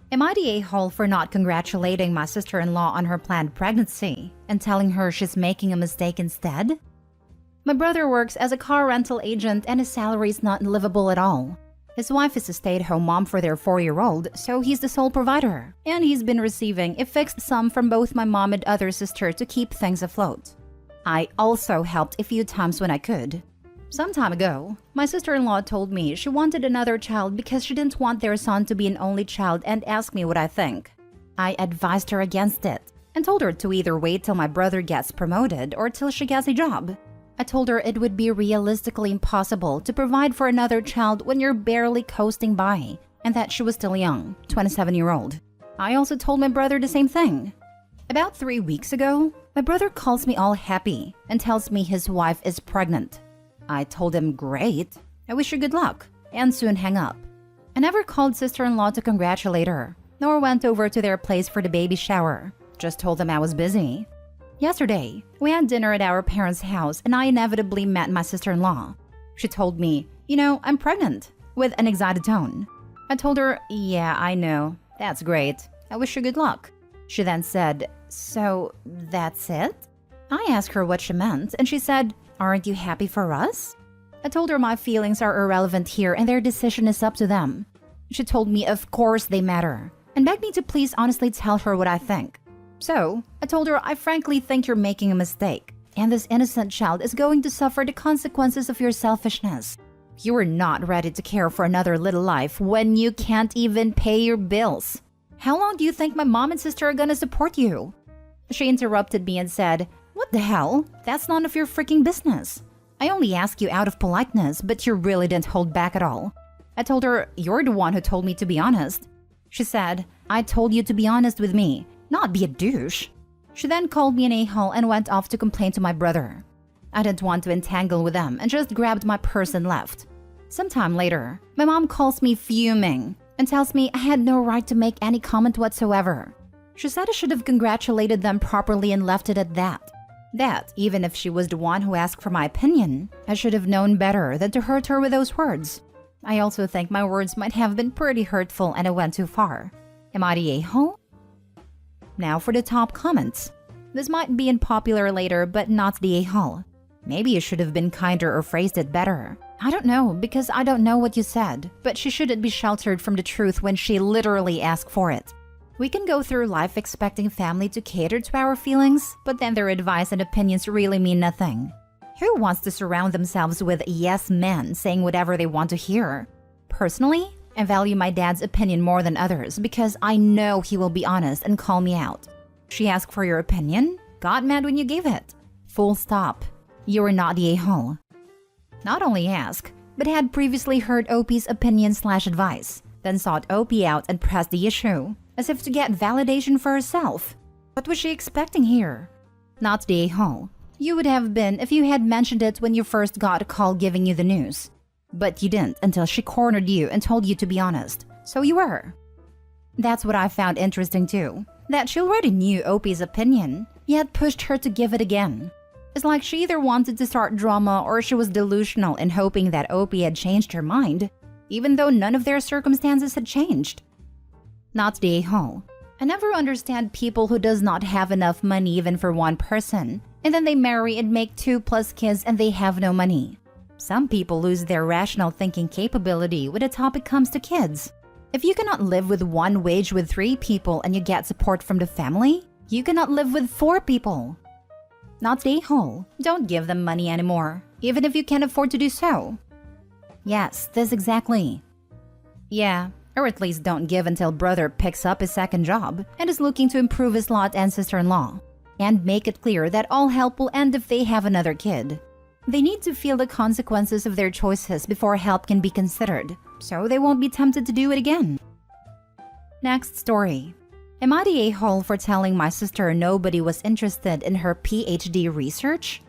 Am I the a-hole for not congratulating my sister-in-law on her planned pregnancy and telling her she's making a mistake instead? My brother works as a car rental agent and his salary is not livable at all. His wife is a stay-at-home mom for their 4-year-old, so he's the sole provider. And he's been receiving a fixed sum from both my mom and other sister to keep things afloat. I also helped a few times when I could. Some time ago, my sister-in-law told me she wanted another child because she didn't want their son to be an only child and asked me what I think. I advised her against it and told her to either wait till my brother gets promoted or till she gets a job. I told her it would be realistically impossible to provide for another child when you're barely coasting by and that she was still young, 27-year-old. I also told my brother the same thing. About 3 weeks ago, my brother calls me all happy and tells me his wife is pregnant. I told him, great, I wish you good luck, and soon hang up. I never called sister-in-law to congratulate her, nor went over to their place for the baby shower. Just told them I was busy. Yesterday, we had dinner at our parents' house and I inevitably met my sister-in-law. She told me, I'm pregnant, with an excited tone. I told her, yeah, I know, that's great, I wish you good luck. She then said, so that's it? I asked her what she meant and she said, aren't you happy for us? I told her my feelings are irrelevant here and their decision is up to them. She told me of course they matter and begged me to please honestly tell her what I think. So, I told her I frankly think you're making a mistake and this innocent child is going to suffer the consequences of your selfishness. You are not ready to care for another little life when you can't even pay your bills. How long do you think my mom and sister are gonna support you? She interrupted me and said, what the hell? That's none of your freaking business. I only asked you out of politeness, but you really didn't hold back at all. I told her, you're the one who told me to be honest. She said, I told you to be honest with me, not be a douche. She then called me an a-hole and went off to complain to my brother. I didn't want to entangle with them and just grabbed my purse and left. Sometime later, my mom calls me fuming and tells me I had no right to make any comment whatsoever. She said I should have congratulated them properly and left it at that. That, even if she was the one who asked for my opinion, I should have known better than to hurt her with those words. I also think my words might have been pretty hurtful and I went too far. Am I the a-hole? Now for the top comments. This might be unpopular later, but not the a-hole. Maybe you should have been kinder or phrased it better. I don't know, because I don't know what you said, but she shouldn't be sheltered from the truth when she literally asked for it. We can go through life expecting family to cater to our feelings, but then their advice and opinions really mean nothing. Who wants to surround themselves with yes men saying whatever they want to hear? Personally, I value my dad's opinion more than others because I know he will be honest and call me out. She asked for your opinion? Got mad when you gave it. Full stop. You are not the a-hole. Not only ask, but had previously heard OP's opinion/advice, then sought OP out and pressed the issue, as if to get validation for herself. What was she expecting here? Not the a-hole. You would have been if you had mentioned it when you first got a call giving you the news. But you didn't until she cornered you and told you to be honest. So you were. That's what I found interesting too. That she already knew OP's opinion, yet pushed her to give it again. It's like she either wanted to start drama or she was delusional in hoping that OP had changed her mind, even though none of their circumstances had changed. Not the a-hole. I never understand people who does not have enough money even for one person, and then they marry and make 2+ kids and they have no money. Some people lose their rational thinking capability when the topic comes to kids. If you cannot live with one wage with 3 people and you get support from the family, you cannot live with 4 people. Not the a-hole. Don't give them money anymore, even if you can't afford to do so. Yes, this exactly. Yeah, or at least don't give until brother picks up his second job and is looking to improve his lot and sister-in-law. And make it clear that all help will end if they have another kid. They need to feel the consequences of their choices before help can be considered, so they won't be tempted to do it again. Next story. Am I the a-hole for telling my sister nobody was interested in her PhD research?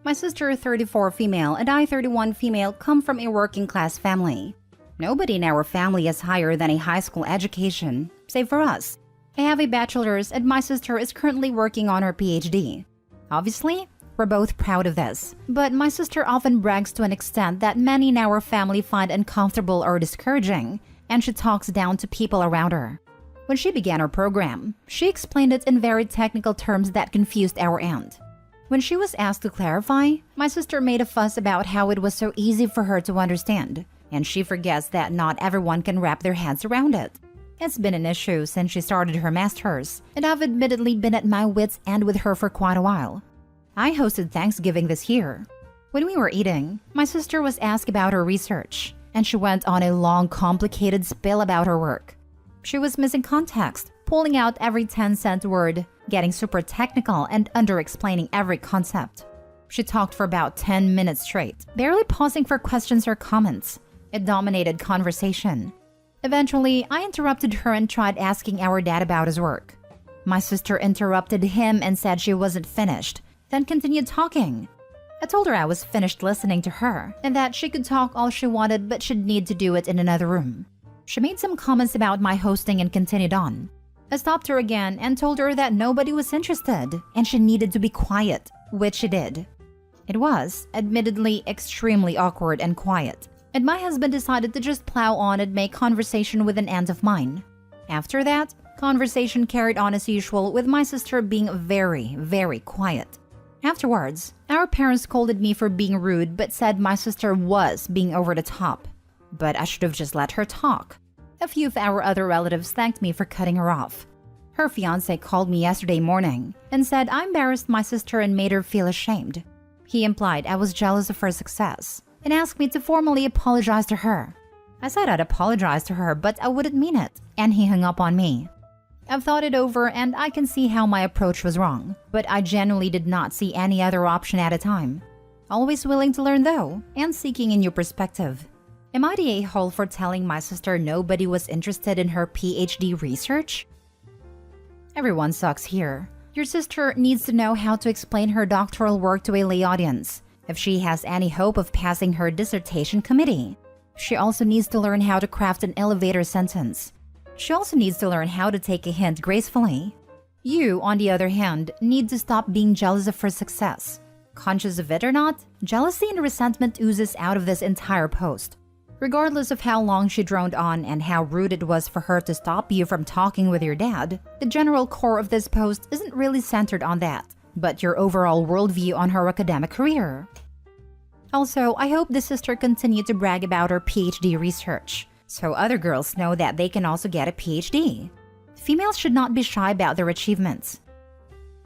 My sister, 34 female, and I, 31 female, come from a working-class family. Nobody in our family is higher than a high school education, save for us. I have a bachelor's and my sister is currently working on her PhD. Obviously, we're both proud of this, but my sister often brags to an extent that many in our family find uncomfortable or discouraging, and she talks down to people around her. When she began her program, she explained it in very technical terms that confused our aunt. When she was asked to clarify, my sister made a fuss about how it was so easy for her to understand, and she forgets that not everyone can wrap their heads around it. It's been an issue since she started her master's, and I've admittedly been at my wits' end with her for quite a while. I hosted Thanksgiving this year. When we were eating, my sister was asked about her research, and she went on a long, complicated spiel about her work. She was missing context, pulling out every 10-cent word, getting super technical and under-explaining every concept. She talked for about 10 minutes straight, barely pausing for questions or comments. It dominated conversation. Eventually, I interrupted her and tried asking our dad about his work. My sister interrupted him and said she wasn't finished, then continued talking. I told her I was finished listening to her and that she could talk all she wanted but she'd need to do it in another room. She made some comments about my hosting and continued on. I stopped her again and told her that nobody was interested and she needed to be quiet, which she did. It was, admittedly, extremely awkward and quiet, and my husband decided to just plow on and make conversation with an aunt of mine. After that, conversation carried on as usual with my sister being very, very quiet. Afterwards, our parents scolded me for being rude but said my sister was being over the top. But I should have just let her talk. A few of our other relatives thanked me for cutting her off. Her fiancé called me yesterday morning and said I embarrassed my sister and made her feel ashamed. He implied I was jealous of her success and asked me to formally apologize to her. I said I'd apologize to her, but I wouldn't mean it, and he hung up on me. I've thought it over and I can see how my approach was wrong, but I genuinely did not see any other option at a time. Always willing to learn though, and seeking a new perspective. Am I the a-hole for telling my sister nobody was interested in her PhD research? Everyone sucks here. Your sister needs to know how to explain her doctoral work to a lay audience, if she has any hope of passing her dissertation committee. She also needs to learn how to craft an elevator sentence. She also needs to learn how to take a hint gracefully. You, on the other hand, need to stop being jealous of her success. Conscious of it or not, jealousy and resentment oozes out of this entire post. Regardless of how long she droned on and how rude it was for her to stop you from talking with your dad, the general core of this post isn't really centered on that, but your overall worldview on her academic career. Also, I hope the sister continued to brag about her PhD research, so other girls know that they can also get a PhD. Females should not be shy about their achievements.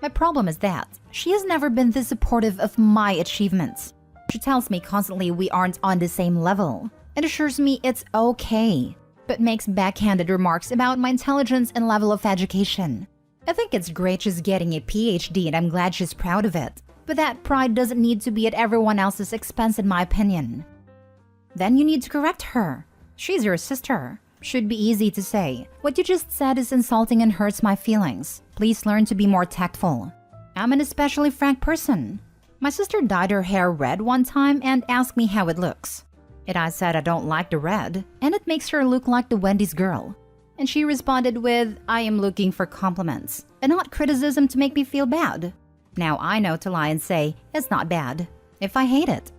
My problem is that she has never been this supportive of my achievements. She tells me constantly we aren't on the same level, and assures me it's okay, but makes backhanded remarks about my intelligence and level of education. I think it's great she's getting a PhD and I'm glad she's proud of it, but that pride doesn't need to be at everyone else's expense in my opinion. Then you need to correct her. She's your sister. Should be easy to say, what you just said is insulting and hurts my feelings. Please learn to be more tactful. I'm an especially frank person. My sister dyed her hair red one time and asked me how it looks. And I said I don't like the red, and it makes her look like the Wendy's girl. And she responded with, I am looking for compliments, and not criticism to make me feel bad. Now I know to lie and say, it's not bad, if I hate it.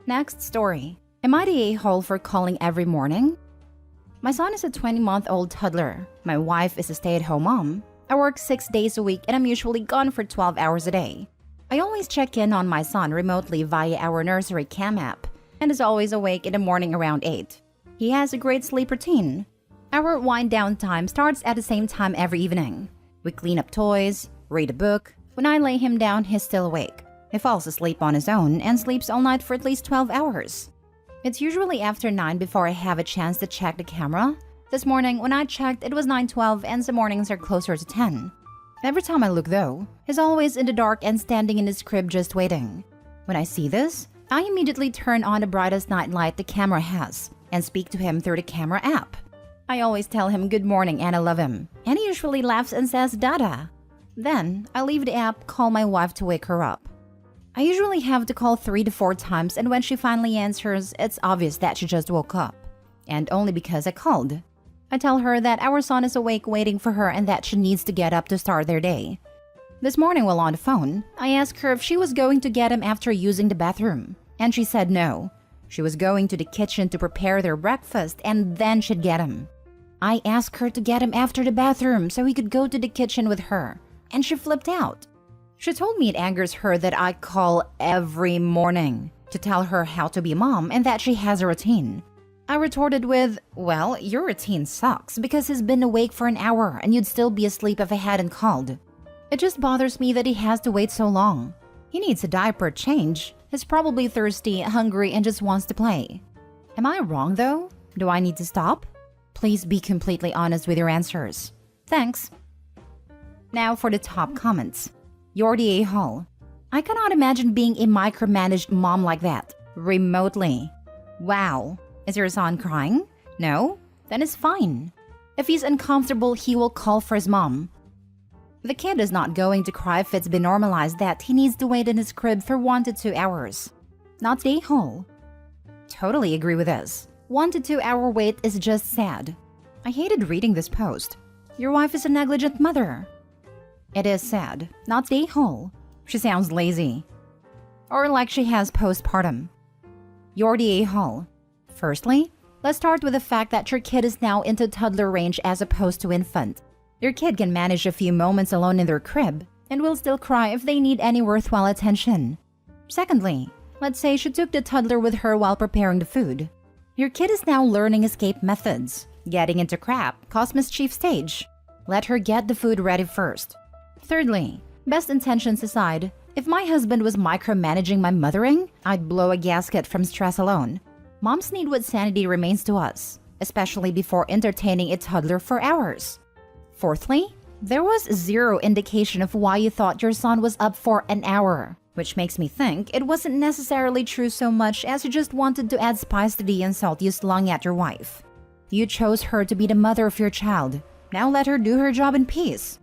Next story. Am I the a-hole for calling every morning? My son is a 20-month-old toddler. My wife is a stay-at-home mom. I work 6 days a week and I'm usually gone for 12 hours a day. I always check in on my son remotely via our nursery cam app, and is always awake in the morning around 8. He has a great sleep routine. Our wind-down time starts at the same time every evening. We clean up toys, read a book. When I lay him down, he's still awake. He falls asleep on his own and sleeps all night for at least 12 hours. It's usually after 9 before I have a chance to check the camera. This morning, when I checked, it was 9:12 and some mornings are closer to 10. Every time I look though, he's always in the dark and standing in his crib just waiting. When I see this, I immediately turn on the brightest night light the camera has and speak to him through the camera app. I always tell him good morning and I love him, and he usually laughs and says dada. Then, I leave the app, call my wife to wake her up. I usually have to call 3 to 4 times, and when she finally answers, it's obvious that she just woke up. And only because I called. I tell her that our son is awake waiting for her and that she needs to get up to start their day. This morning while on the phone, I asked her if she was going to get him after using the bathroom, and she said no. She was going to the kitchen to prepare their breakfast and then she'd get him. I asked her to get him after the bathroom so he could go to the kitchen with her, and she flipped out. She told me it angers her that I call every morning to tell her how to be a mom and that she has a routine. I retorted with, well, your routine sucks because he's been awake for an hour and you'd still be asleep if I hadn't called. It just bothers me that he has to wait so long. He needs a diaper change. He's probably thirsty, hungry, and just wants to play. Am I wrong though? Do I need to stop? Please be completely honest with your answers. Thanks. Now for the top comments. You're the a-hole. I cannot imagine being a micromanaged mom like that. Remotely. Wow. Is your son crying? No? Then it's fine. If he's uncomfortable, he will call for his mom. The kid is not going to cry if it's been normalized that he needs to wait in his crib for 1 to 2 hours. Not the a-hole. Totally agree with this. 1 to 2 hour wait is just sad. I hated reading this post. Your wife is a negligent mother. It is sad. Not the a-hole. She sounds lazy. Or like she has postpartum. You're the a-hole. Firstly, let's start with the fact that your kid is now into toddler range as opposed to infant. Your kid can manage a few moments alone in their crib and will still cry if they need any worthwhile attention. Secondly, let's say she took the toddler with her while preparing the food. Your kid is now learning escape methods. Getting into crap, cause mischief stage. Let her get the food ready first. Thirdly, best intentions aside, if my husband was micromanaging my mothering, I'd blow a gasket from stress alone. Moms need what sanity remains to us, especially before entertaining a toddler for hours. Fourthly, there was zero indication of why you thought your son was up for an hour, which makes me think it wasn't necessarily true so much as you just wanted to add spice to the insult you slung at your wife. You chose her to be the mother of your child. Now let her do her job in peace.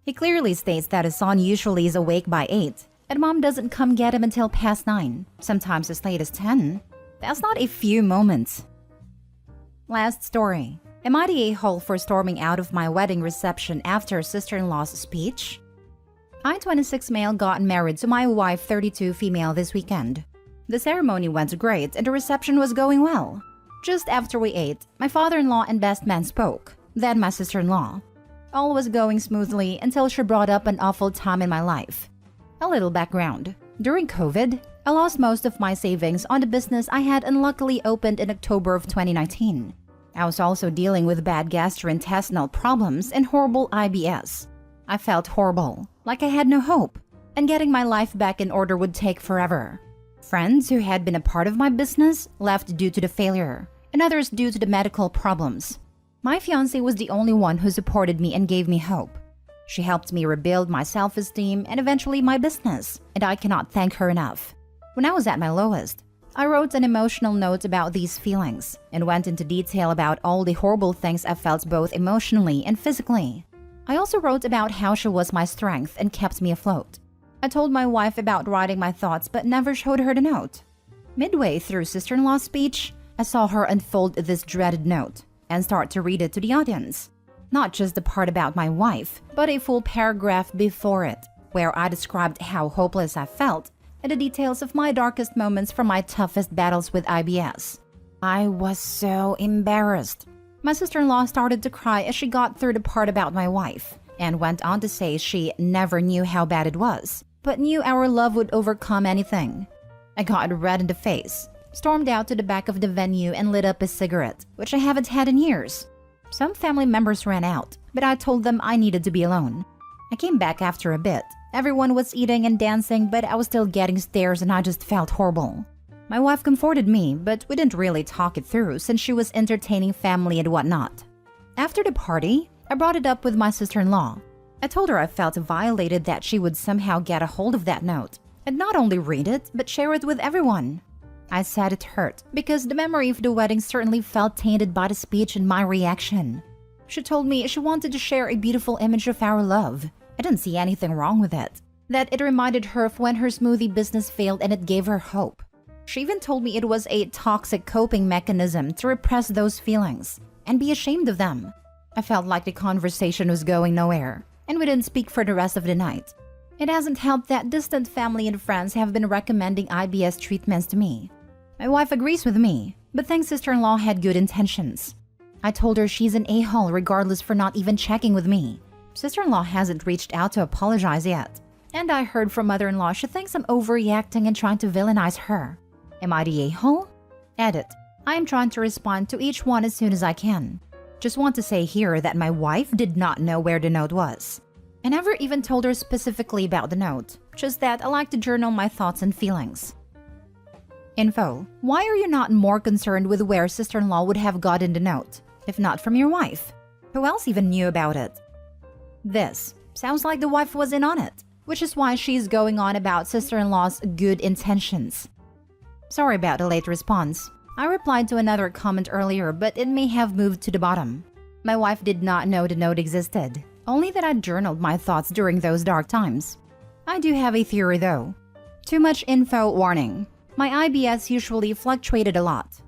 He clearly states that his son usually is awake by 8, and mom doesn't come get him until past 9, sometimes as late as 10. That's not a few moments. Last story. Am I the a-hole for storming out of my wedding reception after sister-in-law's speech? I, 26 male, got married to my wife, 32 female, this weekend. The ceremony went great and the reception was going well. Just after we ate, my father-in-law and best man spoke, then my sister-in-law. All was going smoothly until she brought up an awful time in my life. A little background. During COVID, I lost most of my savings on the business I had unluckily opened in October of 2019. I was also dealing with bad gastrointestinal problems and horrible IBS. I felt horrible, like I had no hope, and getting my life back in order would take forever. Friends who had been a part of my business left due to the failure, and others due to the medical problems. My fiancé was the only one who supported me and gave me hope. She helped me rebuild my self-esteem and eventually my business, and I cannot thank her enough. When I was at my lowest, I wrote an emotional note about these feelings and went into detail about all the horrible things I felt both emotionally and physically. I also wrote about how she was my strength and kept me afloat. I told my wife about writing my thoughts but never showed her the note. Midway through sister-in-law's speech, I saw her unfold this dreaded note and start to read it to the audience. Not just the part about my wife, but a full paragraph before it, where I described how hopeless I felt and the details of my darkest moments from my toughest battles with IBS. I was so embarrassed. My sister-in-law started to cry as she got through the part about my wife, and went on to say she never knew how bad it was, but knew our love would overcome anything. I got red in the face, stormed out to the back of the venue and lit up a cigarette, which I haven't had in years. Some family members ran out, but I told them I needed to be alone. I came back after a bit. Everyone was eating and dancing, but I was still getting stares and I just felt horrible. My wife comforted me, but we didn't really talk it through since she was entertaining family and whatnot. After the party, I brought it up with my sister-in-law. I told her I felt violated that she would somehow get a hold of that note, and not only read it, but share it with everyone. I said it hurt, because the memory of the wedding certainly felt tainted by the speech and my reaction. She told me she wanted to share a beautiful image of our love. I didn't see anything wrong with it. That it reminded her of when her smoothie business failed and it gave her hope. She even told me it was a toxic coping mechanism to repress those feelings and be ashamed of them. I felt like the conversation was going nowhere, and we didn't speak for the rest of the night. It hasn't helped that distant family and friends have been recommending IBS treatments to me. My wife agrees with me, but thinks sister-in-law had good intentions. I told her she's an a-hole regardless for not even checking with me. Sister-in-law hasn't reached out to apologize yet. And I heard from mother-in-law she thinks I'm overreacting and trying to villainize her. Am I the a-hole? Edit. I am trying to respond to each one as soon as I can. Just want to say here that my wife did not know where the note was. I never even told her specifically about the note, just that I like to journal my thoughts and feelings. Info. Why are you not more concerned with where sister-in-law would have gotten the note, if not from your wife? Who else even knew about it? This. Sounds like the wife was in on it, which is why she's going on about sister-in-law's good intentions. Sorry about the late response. I replied to another comment earlier, but it may have moved to the bottom. My wife did not know the note existed, only that I journaled my thoughts during those dark times. I do have a theory though. Too much info warning. My IBS usually fluctuated a lot.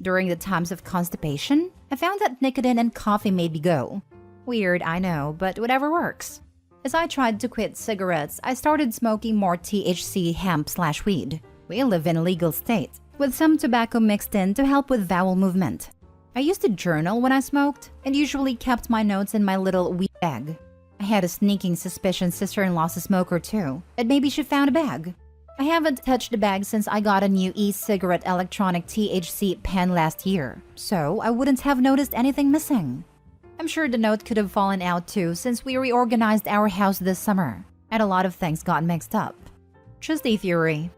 During the times of constipation, I found that nicotine and coffee made me go. Weird, I know, but whatever works. As I tried to quit cigarettes, I started smoking more THC hemp/weed. We live in a legal state, with some tobacco mixed in to help with bowel movement. I used to journal when I smoked, and usually kept my notes in my little weed bag. I had a sneaking suspicion sister-in-law's a smoker too, and maybe she found a bag. I haven't touched the bag since I got a new e-cigarette electronic THC pen last year, so I wouldn't have noticed anything missing. I'm sure the note could have fallen out too since we reorganized our house this summer, and a lot of things got mixed up. Just a theory.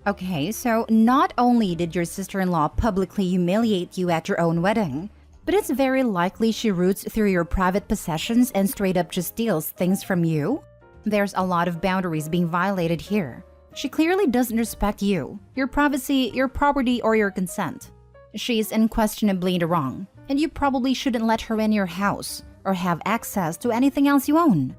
Okay, so not only did your sister-in-law publicly humiliate you at your own wedding, but it's very likely she roots through your private possessions and straight up just steals things from you? There's a lot of boundaries being violated here. She clearly doesn't respect you, your privacy, your property, or your consent. She's unquestionably in the wrong, and you probably shouldn't let her in your house or have access to anything else you own.